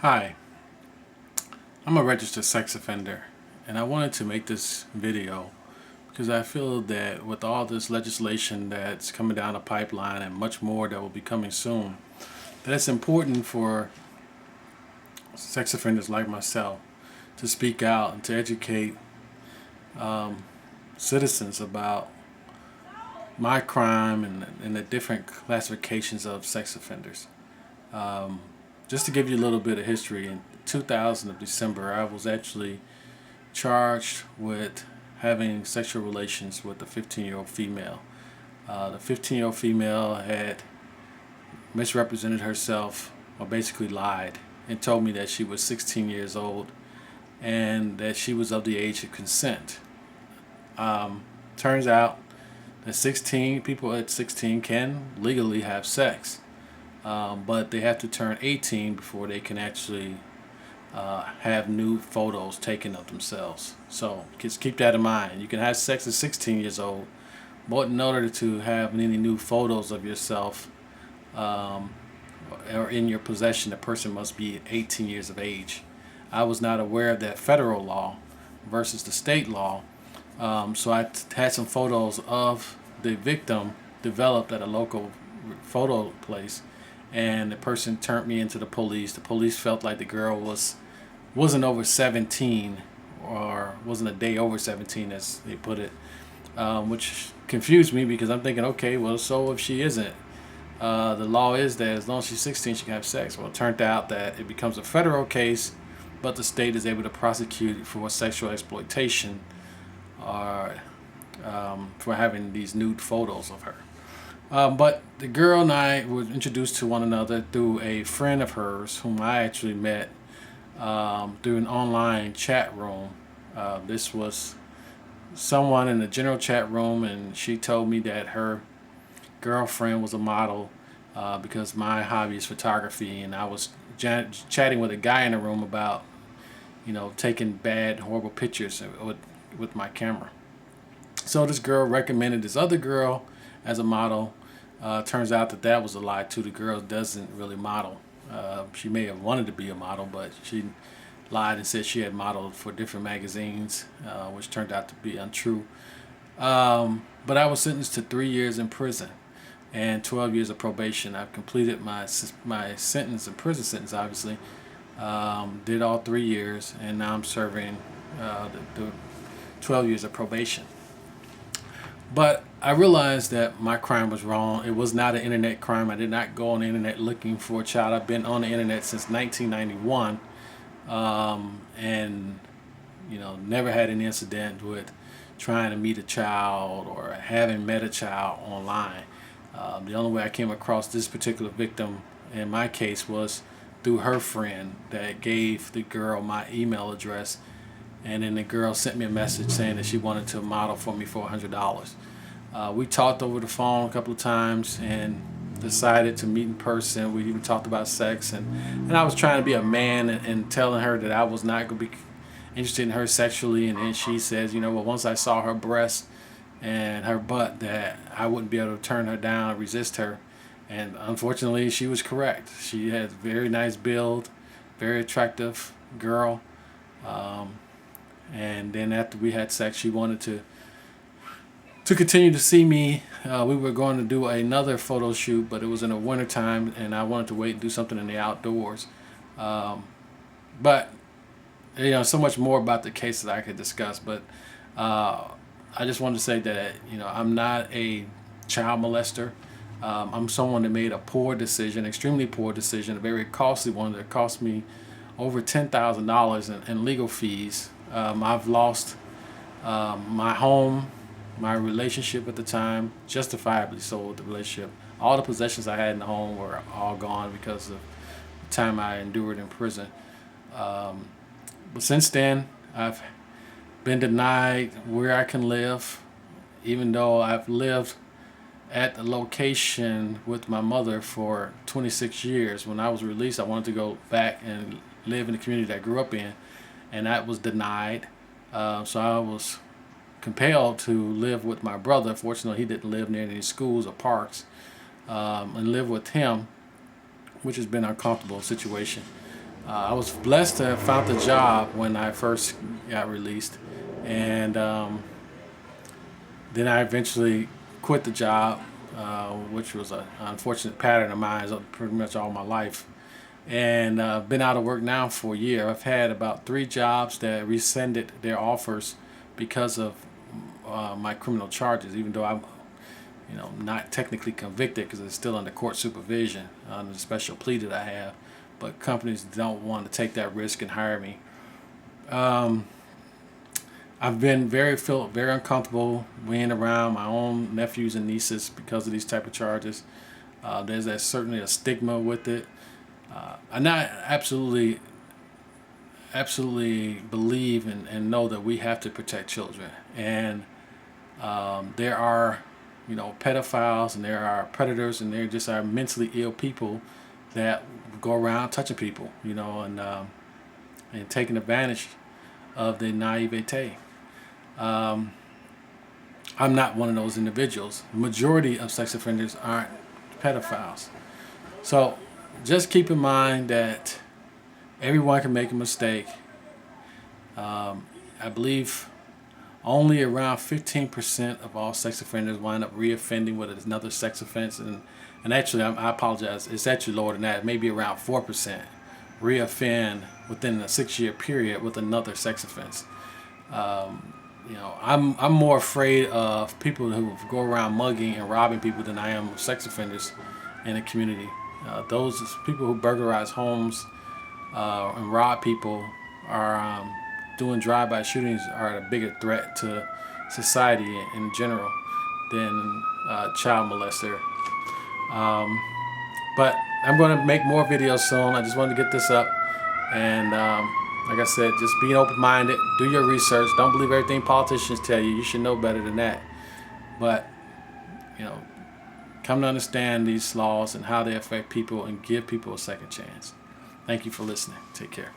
Hi, I'm a registered sex offender, and I wanted to make this video because I feel that with all this legislation that's coming down the pipeline and much more that will be coming soon, that it's important for sex offenders like myself to speak out and to educate citizens about my crime and the different classifications of sex offenders. Just to give you a little bit of history, in 2000 of December, I was actually charged with having sexual relations with a 15-year-old female. The 15-year-old female had misrepresented herself, or basically lied, and told me that she was 16 years old and that she was of the age of consent. Turns out that 16 people at 16 can legally have sex, but they have to turn 18 before they can actually have nude photos taken of themselves. So just keep that in mind. You can have sex at 16 years old, but in order to have any nude photos of yourself or in your possession, the person must be 18 years of age. I was not aware of that federal law versus the state law, so I had some photos of the victim developed at a local photo place, and the person turned me into the police. The police felt like the girl wasn't over 17 or wasn't a day over 17 as they put it, which confused me because I'm thinking, okay, well, so if she isn't, the law is that as long as she's 16 she can have sex. Well, it turned out that it becomes a federal case, but the state is able to prosecute for sexual exploitation or for having these nude photos of her. But the girl and I were introduced to one another through a friend of hers whom I actually met through an online chat room. This was someone in the general chat room, and she told me that her girlfriend was a model because my hobby is photography, and I was chatting with a guy in the room about, taking bad, horrible pictures with my camera. So this girl recommended this other girl as a model. Turns out that was a lie too. The girl doesn't really model. She may have wanted to be a model, but she lied and said she had modeled for different magazines, which turned out to be untrue. But I was sentenced to 3 years in prison and 12 years of probation. I've completed my sentence, and prison sentence, obviously. Did all 3 years, and now I'm serving the 12 years of probation. But I realized that my crime was wrong. It was not an internet crime. I did not go on the internet looking for a child. I've been on the internet since 1991, and never had an incident with trying to meet a child or having met a child online. The only way I came across this particular victim in my case was through her friend that gave the girl my email address, and then the girl sent me a message saying that she wanted to model for me for $100. We talked over the phone a couple of times and decided to meet in person. We even talked about sex, and I was trying to be a man and telling her that I was not going to be interested in her sexually. And then she says, well, once I saw her breast and her butt, that I wouldn't be able to turn her down or resist her. And unfortunately, she was correct. She had a very nice build, very attractive girl. And then after we had sex, she wanted to continue to see me. We were going to do another photo shoot, but it was in the wintertime, and I wanted to wait and do something in the outdoors. But so much more about the case that I could discuss. But I just wanted to say that I'm not a child molester. I'm someone that made a poor decision, extremely poor decision, a very costly one that cost me over $10,000 in legal fees. I've lost my home, my relationship at the time, justifiably sold the relationship. All the possessions I had in the home were all gone because of the time I endured in prison. But since then, I've been denied where I can live, even though I've lived at the location with my mother for 26 years. When I was released, I wanted to go back and live in the community that I grew up in, and that was denied. So I was compelled to live with my brother. Fortunately, he didn't live near any schools or parks, and live with him, which has been an uncomfortable situation. I was blessed to have found the job when I first got released, and then I eventually quit the job, which was an unfortunate pattern of mine pretty much all my life. And been out of work now for a year. I've had about 3 jobs that rescinded their offers because of my criminal charges, even though I'm, not technically convicted because it's still under court supervision under the special plea that I have. But companies don't want to take that risk and hire me. I've been felt very uncomfortable being around my own nephews and nieces because of these type of charges. There's certainly a stigma with it. I not absolutely believe and know that we have to protect children, and there are pedophiles, and there are predators, and there just are mentally ill people that go around touching people, and taking advantage of the naivete. I'm not one of those individuals. The majority of sex offenders aren't pedophiles. So just keep in mind that everyone can make a mistake. I believe only around 15% of all sex offenders wind up reoffending with another sex offense. And actually, I apologize, it's actually lower than that. Maybe around 4% reoffend within a 6-year period with another sex offense. I'm more afraid of people who go around mugging and robbing people than I am of sex offenders in the community. Those people who burglarize homes and rob people are doing drive-by shootings are a bigger threat to society in general than child molester. But I'm going to make more videos soon. I just wanted to get this up. And like I said, just being open-minded, do your research. Don't believe everything politicians tell you. You should know better than that. But, come to understand these laws and how they affect people and give people a second chance. Thank you for listening. Take care.